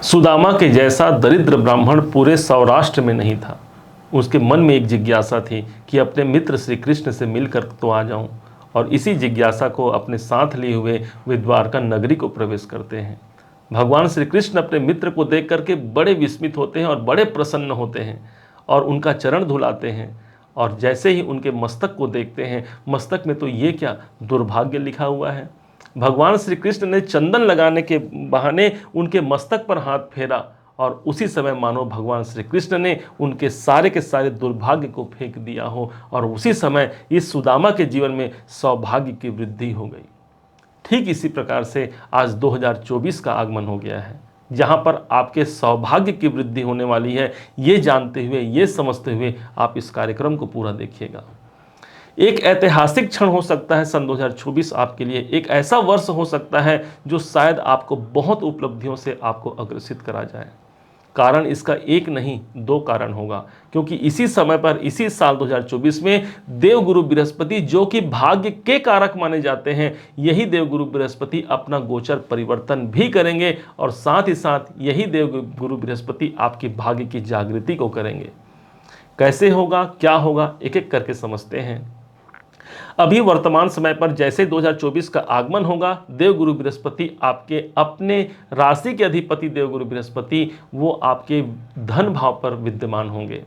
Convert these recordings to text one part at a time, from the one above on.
सुदामा के जैसा दरिद्र ब्राह्मण पूरे सौराष्ट्र में नहीं था। उसके मन में एक जिज्ञासा थी कि अपने मित्र श्री कृष्ण से मिलकर तो आ जाऊं, और इसी जिज्ञासा को अपने साथ लिए हुए वे द्वारका नगरी को प्रवेश करते हैं। भगवान श्री कृष्ण अपने मित्र को देख करके बड़े विस्मित होते हैं और बड़े प्रसन्न होते हैं और उनका चरण धुलाते हैं। और जैसे ही उनके मस्तक को देखते हैं, मस्तक में तो ये क्या दुर्भाग्य लिखा हुआ है। भगवान श्री कृष्ण ने चंदन लगाने के बहाने उनके मस्तक पर हाथ फेरा और उसी समय मानो भगवान श्री कृष्ण ने उनके सारे के सारे दुर्भाग्य को फेंक दिया हो, और उसी समय इस सुदामा के जीवन में सौभाग्य की वृद्धि हो गई। ठीक इसी प्रकार से आज 2024 का आगमन हो गया है, जहां पर आपके सौभाग्य की वृद्धि होने वाली है। ये जानते हुए, ये समझते हुए आप इस कार्यक्रम को पूरा देखिएगा। एक ऐतिहासिक क्षण हो सकता है सन 2024 आपके लिए, एक ऐसा वर्ष हो सकता है जो शायद आपको बहुत उपलब्धियों से आपको अग्रसित करा जाए। कारण इसका एक नहीं, दो कारण होगा, क्योंकि इसी समय पर, इसी साल 2024 में देवगुरु बृहस्पति, जो कि भाग्य के कारक माने जाते हैं, यही देवगुरु बृहस्पति अपना गोचर परिवर्तन भी करेंगे, और साथ ही साथ यही देवगुरु बृहस्पति आपकी भाग्य की जागृति को करेंगे। कैसे होगा, क्या होगा, एक एक करके समझते हैं। अभी वर्तमान समय पर जैसे 2024 का आगमन होगा, देवगुरु बृहस्पति आपके अपने राशि के अधिपति देवगुरु बृहस्पति वो आपके धन भाव पर विद्यमान होंगे।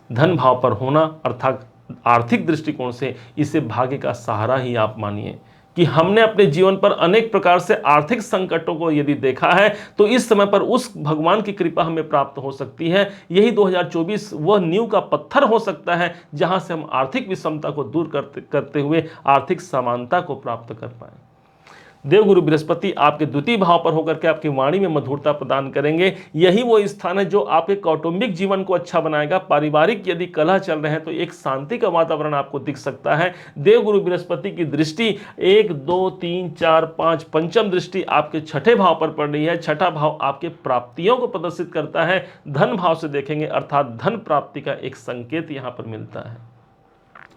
धन भाव पर होना अर्थात आर्थिक दृष्टिकोण से इसे भाग्य का सहारा ही आप मानिए कि हमने अपने जीवन पर अनेक प्रकार से आर्थिक संकटों को यदि देखा है, तो इस समय पर उस भगवान की कृपा हमें प्राप्त हो सकती है। यही 2024 वह नींव का पत्थर हो सकता है जहां से हम आर्थिक विषमता को दूर करते हुए आर्थिक समानता को प्राप्त कर पाए। देवगुरु बृहस्पति आपके द्वितीय भाव पर होकर के आपकी वाणी में मधुरता प्रदान करेंगे। यही वो स्थान है जो आपके कौटुंबिक जीवन को अच्छा बनाएगा। पारिवारिक यदि कलह चल रहे हैं तो एक शांति का वातावरण आपको दिख सकता है। देवगुरु बृहस्पति की दृष्टि 1 2 3 4 5 पंचम दृष्टि आपके छठे भाव पर पड़ रही है। छठा भाव आपके प्राप्तियों को प्रदर्शित करता है। धन भाव से देखेंगे अर्थात धन प्राप्ति का एक संकेत यहाँ पर मिलता है।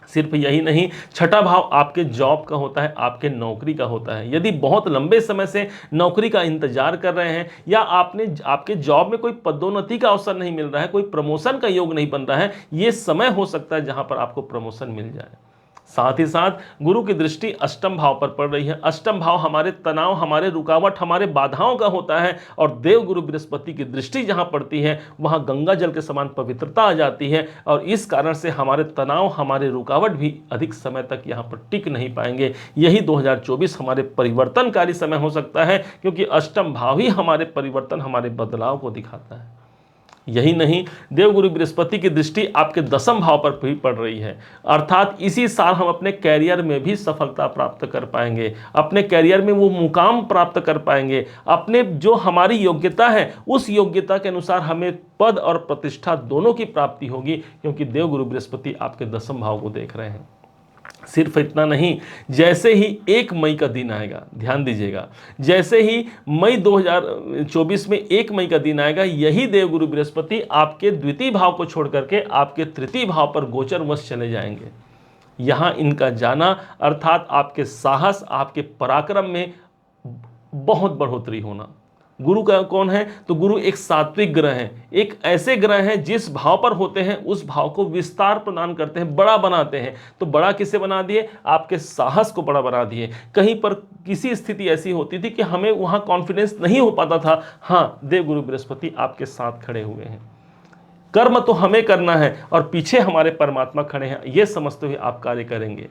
सिर्फ यही नहीं, छठा भाव आपके जॉब का होता है, आपके नौकरी का होता है। यदि बहुत लंबे समय से नौकरी का इंतजार कर रहे हैं, या आपके जॉब में कोई पदोन्नति का अवसर नहीं मिल रहा है, कोई प्रमोशन का योग नहीं बन रहा है, ये समय हो सकता है जहां पर आपको प्रमोशन मिल जाए। साथ ही साथ गुरु की दृष्टि अष्टम भाव पर पड़ रही है। अष्टम भाव हमारे तनाव, हमारे रुकावट, हमारे बाधाओं का होता है, और देवगुरु बृहस्पति की दृष्टि जहां पड़ती है वहां गंगा जल के समान पवित्रता आ जाती है, और इस कारण से हमारे तनाव, हमारे रुकावट भी अधिक समय तक यहां पर टिक नहीं पाएंगे। यही 2024 हमारे परिवर्तनकारी समय हो सकता है, क्योंकि अष्टम भाव ही हमारे परिवर्तन, हमारे बदलाव को दिखाता है। यही नहीं, देवगुरु बृहस्पति की दृष्टि आपके दसम भाव पर भी पड़ रही है, अर्थात इसी साल हम अपने कैरियर में भी सफलता प्राप्त कर पाएंगे, अपने कैरियर में वो मुकाम प्राप्त कर पाएंगे। अपने जो हमारी योग्यता है उस योग्यता के अनुसार हमें पद और प्रतिष्ठा दोनों की प्राप्ति होगी, क्योंकि देवगुरु बृहस्पति आपके दसम भाव को देख रहे हैं। सिर्फ इतना नहीं, जैसे ही 1 मई का दिन आएगा, ध्यान दीजिएगा, जैसे ही मई 2024 में 1 मई का दिन आएगा, यही देवगुरु बृहस्पति आपके द्वितीय भाव को छोड़ करके आपके तृतीय भाव पर गोचरवश चले जाएंगे। यहां इनका जाना अर्थात आपके साहस, आपके पराक्रम में बहुत बढ़ोतरी होना। गुरु का कौन है, तो गुरु एक सात्विक ग्रह है, एक ऐसे ग्रह हैं जिस भाव पर होते हैं उस भाव को विस्तार प्रदान करते हैं, बड़ा बनाते हैं। तो बड़ा किसे बना दिए, आपके साहस को बड़ा बना दिए। कहीं पर किसी स्थिति ऐसी होती थी कि हमें वहां कॉन्फिडेंस नहीं हो पाता था, हाँ, देवगुरु बृहस्पति आपके साथ खड़े हुए हैं। कर्म तो हमें करना है और पीछे हमारे परमात्मा खड़े हैं, यह समझते हुए आप कार्य करेंगे।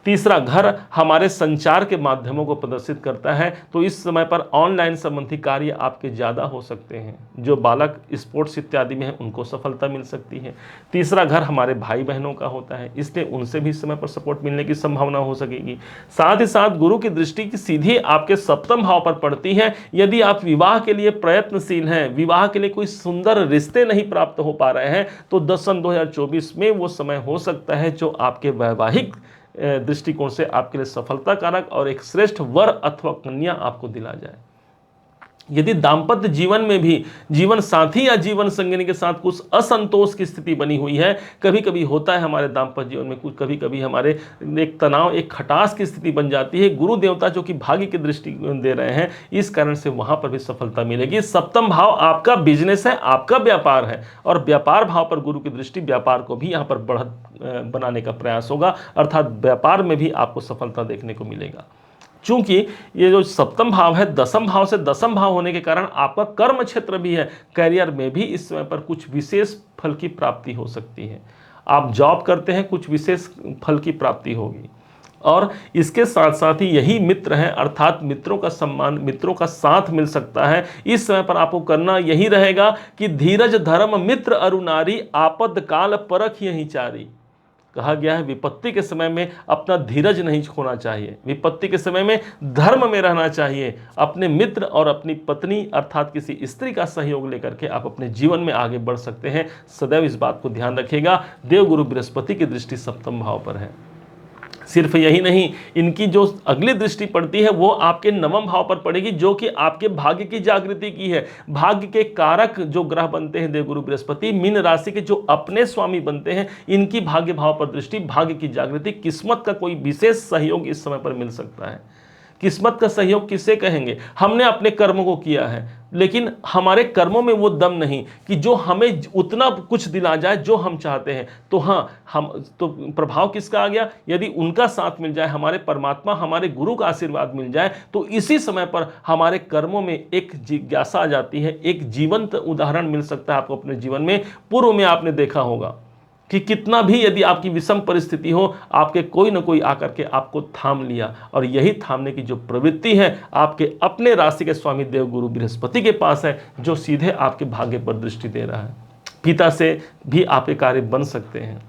तीसरा, घर हमारे संचार के माध्यमों को प्रदर्शित करता है, तो इस समय पर ऑनलाइन संबंधी कार्य आपके ज़्यादा हो सकते हैं। जो बालक स्पोर्ट्स इत्यादि में हैं उनको सफलता मिल सकती है। तीसरा, घर हमारे भाई बहनों का होता है, इसलिए उनसे भी समय पर सपोर्ट मिलने की संभावना हो सकेगी। साथ ही साथ गुरु की दृष्टि की सीधी आपके सप्तम भाव पर पड़ती है। यदि आप विवाह के लिए प्रयत्नशील हैं, विवाह के लिए कोई सुंदर रिश्ते नहीं प्राप्त हो पा रहे हैं, तो सन 2024 में वो समय हो सकता है जो आपके वैवाहिक दृष्टिकोण से आपके लिए सफलता कारक और एक श्रेष्ठ वर अथवा कन्या आपको दिला जाए। यदि दाम्पत्य जीवन में भी जीवन साथी या जीवन संगिनी के साथ कुछ असंतोष की स्थिति बनी हुई है, कभी कभी होता है हमारे दाम्पत्य जीवन में कुछ, कभी कभी हमारे एक तनाव, एक खटास की स्थिति बन जाती है, गुरु देवता जो कि भाग्य की दृष्टि दे रहे हैं, इस कारण से वहां पर भी सफलता मिलेगी। सप्तम भाव आपका बिजनेस है, आपका व्यापार है, और व्यापार भाव पर गुरु की दृष्टि व्यापार को भी यहाँ पर बढ़त बनाने का प्रयास होगा, अर्थात व्यापार में भी आपको सफलता देखने को मिलेगा। चूंकि ये जो सप्तम भाव है, दसम भाव से दसम भाव होने के कारण आपका कर्म क्षेत्र भी है, करियर में भी इस समय पर कुछ विशेष फल की प्राप्ति हो सकती है। आप जॉब करते हैं, कुछ विशेष फल की प्राप्ति होगी। और इसके साथ साथ ही यही मित्र हैं, अर्थात मित्रों का सम्मान, मित्रों का साथ मिल सकता है। इस समय पर आपको करना यही रहेगा कि धीरज धर्म मित्र अरु नारी, आपद काल परख यही चारी। कहा गया है विपत्ति के समय में अपना धीरज नहीं खोना चाहिए, विपत्ति के समय में धर्म में रहना चाहिए। अपने मित्र और अपनी पत्नी अर्थात किसी स्त्री का सहयोग लेकर के आप अपने जीवन में आगे बढ़ सकते हैं। सदैव इस बात को ध्यान रखिएगा। देवगुरु बृहस्पति की दृष्टि सप्तम भाव पर है। सिर्फ यही नहीं, इनकी जो अगली दृष्टि पड़ती है वो आपके नवम भाव पर पड़ेगी, जो कि आपके भाग्य की जागृति की है। भाग्य के कारक जो ग्रह बनते हैं देवगुरु बृहस्पति, मीन राशि के जो अपने स्वामी बनते हैं, इनकी भाग्य भाव पर दृष्टि, भाग्य की जागृति, किस्मत का कोई विशेष सहयोग इस समय पर मिल सकता है। किस्मत का सहयोग किसे कहेंगे? हमने अपने कर्मों को किया है, लेकिन हमारे कर्मों में वो दम नहीं कि जो हमें उतना कुछ दिला जाए जो हम चाहते हैं। तो हाँ, हम तो प्रभाव किसका आ गया? यदि उनका साथ मिल जाए, हमारे परमात्मा, हमारे गुरु का आशीर्वाद मिल जाए, तो इसी समय पर हमारे कर्मों में एक जिज्ञासा आ जाती है। एक जीवंत उदाहरण मिल सकता है आपको अपने जीवन में। पूर्व में आपने देखा होगा कि कितना भी यदि आपकी विषम परिस्थिति हो, आपके कोई ना कोई आकर के आपको थाम लिया, और यही थामने की जो प्रवृत्ति है आपके अपने राशि के स्वामी देवगुरु बृहस्पति के पास है, जो सीधे आपके भाग्य पर दृष्टि दे रहा है। पिता से भी आपके कार्य बन सकते हैं।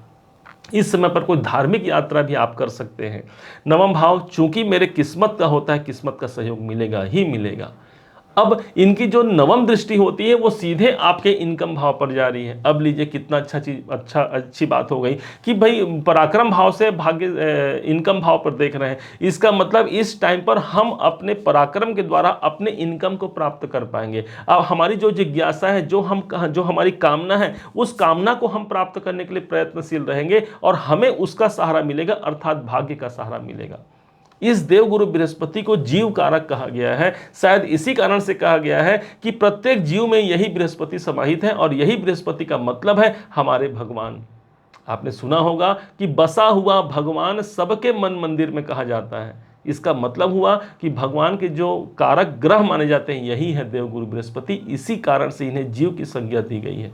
इस समय पर कोई धार्मिक यात्रा भी आप कर सकते हैं। नवम भाव चूंकि मेरे किस्मत का होता है, किस्मत का सहयोग मिलेगा ही मिलेगा। अब इनकी जो नवम दृष्टि होती है वो सीधे आपके इनकम भाव पर जा रही है। अब लीजिए कितना अच्छी बात हो गई कि भाई पराक्रम भाव से भाग्य इनकम भाव पर देख रहे हैं। इसका मतलब इस टाइम पर हम अपने पराक्रम के द्वारा अपने इनकम को प्राप्त कर पाएंगे। अब हमारी जो जिज्ञासा है, जो हमारी कामना है, उस कामना को हम प्राप्त करने के लिए प्रयत्नशील रहेंगे और हमें उसका सहारा मिलेगा, अर्थात भाग्य का सहारा मिलेगा। इस देवगुरु बृहस्पति को जीव कारक कहा गया है। शायद इसी कारण से कहा गया है कि प्रत्येक जीव में यही बृहस्पति समाहित है, और यही बृहस्पति का मतलब है हमारे भगवान। आपने सुना होगा कि बसा हुआ भगवान सबके मन मंदिर में कहा जाता है। इसका मतलब हुआ कि भगवान के जो कारक ग्रह माने जाते हैं यही है देवगुरु बृहस्पति। इसी कारण से इन्हें जीव की संज्ञा दी गई है।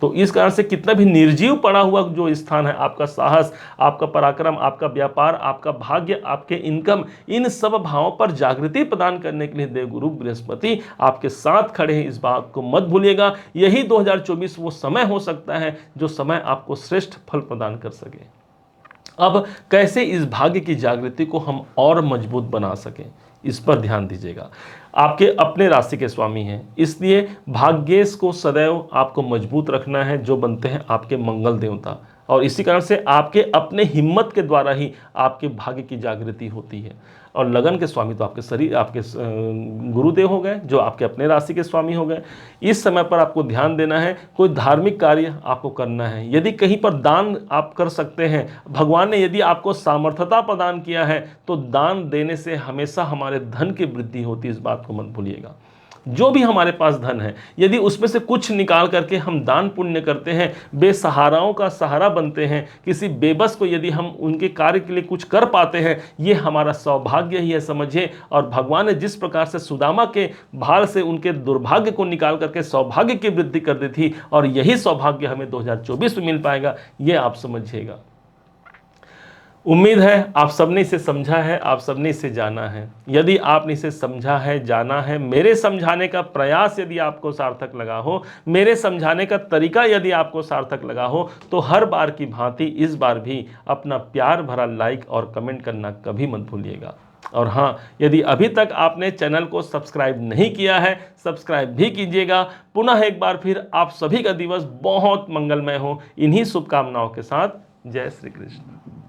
तो इस कारण से कितना भी निर्जीव पड़ा हुआ जो स्थान है, आपका साहस, आपका पराक्रम, आपका व्यापार, आपका भाग्य, आपके इनकम, इन सब भावों पर जागृति प्रदान करने के लिए देवगुरु बृहस्पति आपके साथ खड़े हैं। इस बात को मत भूलिएगा। यही 2024 वो समय हो सकता है जो समय आपको श्रेष्ठ फल प्रदान कर सके। अब कैसे इस भाग्य की जागृति को हम और मजबूत बना सकें, इस पर ध्यान दीजिएगा। आपके अपने राशि के स्वामी हैं, इसलिए भाग्येश को सदैव आपको मजबूत रखना है, जो बनते हैं आपके मंगल देवता। और इसी कारण से आपके अपने हिम्मत के द्वारा ही आपके भाग्य की जागृति होती है। और लगन के स्वामी तो आपके शरीर, आपके गुरुदेव हो गए, जो आपके अपने राशि के स्वामी हो गए। इस समय पर आपको ध्यान देना है, कोई धार्मिक कार्य आपको करना है। यदि कहीं पर दान आप कर सकते हैं, भगवान ने यदि आपको सामर्थ्यता प्रदान किया है, तो दान देने से हमेशा हमारे धन की वृद्धि होती है। इस बात को मत भूलिएगा। जो भी हमारे पास धन है, यदि उसमें से कुछ निकाल करके हम दान पुण्य करते हैं, बेसहाराओं का सहारा बनते हैं, किसी बेबस को यदि हम उनके कार्य के लिए कुछ कर पाते हैं, ये हमारा सौभाग्य ही है, समझिए। और भगवान ने जिस प्रकार से सुदामा के भार से उनके दुर्भाग्य को निकाल करके सौभाग्य की वृद्धि कर दी थी, और यही सौभाग्य हमें 2024 में मिल पाएगा, ये आप समझिएगा। उम्मीद है आप सबने इसे समझा है, आप सबने इसे जाना है। यदि आपने इसे समझा है, जाना है, मेरे समझाने का प्रयास यदि आपको सार्थक लगा हो, मेरे समझाने का तरीका यदि आपको सार्थक लगा हो, तो हर बार की भांति इस बार भी अपना प्यार भरा लाइक और कमेंट करना कभी मत भूलिएगा। और हाँ, यदि अभी तक आपने चैनल को सब्सक्राइब नहीं किया है, सब्सक्राइब भी कीजिएगा। पुनः एक बार फिर आप सभी का दिवस बहुत मंगलमय हो, इन्हीं शुभकामनाओं के साथ। जय श्री कृष्ण।